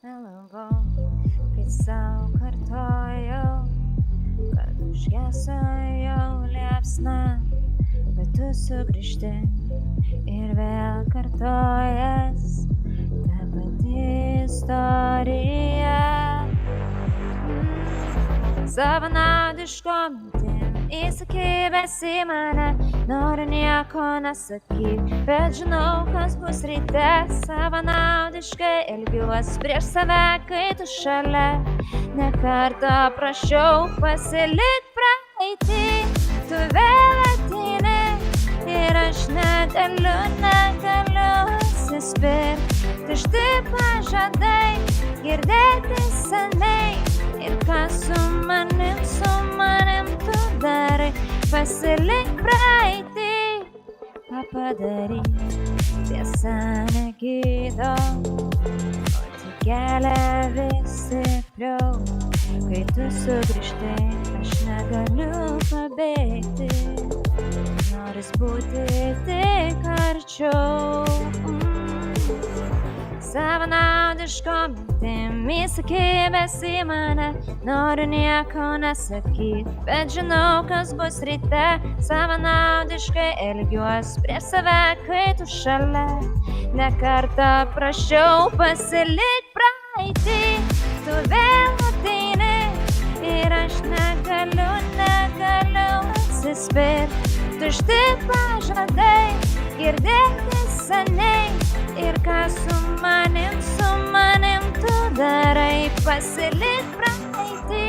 Melavau, kai sau kartojau, kad užgeso jau liepsna, bet tu sugrįžti ir vėl kartojas ta pati istorija. Savanaudiško mintim įsikibęs į mane, noriu nieko nesakyt, bet žinau, kas bus ryte. Savanaudiškai elgiuos prieš save, kai tu šalia. Ne kartą prašiau pasilik praeitį, tu vėl ateini ir aš negaliu atsispirt. Tušti pažadai girdėti seniai, ir ką su manim tu darai. Pasilik praeitį, ką padaryt, tiesa negydo, o tik kelia vis stipriau. Kai tu sugrįžti, aš negaliu pabėgti, noris būti tik arčiau. Savanaudiško mintim įsikibęs į mane, noriu nieko nesakyt, bet žinau, kas bus ryte. Savanaudiškai elgiuos prieš save, kai tu šalia. Ne kartą prašiau pasilik praeitį, tu vėl ateini ir aš negaliu atsispirt. Tušti pažadai girdėti seniai, ir ką su manim tu darai. Pasilik praeitį,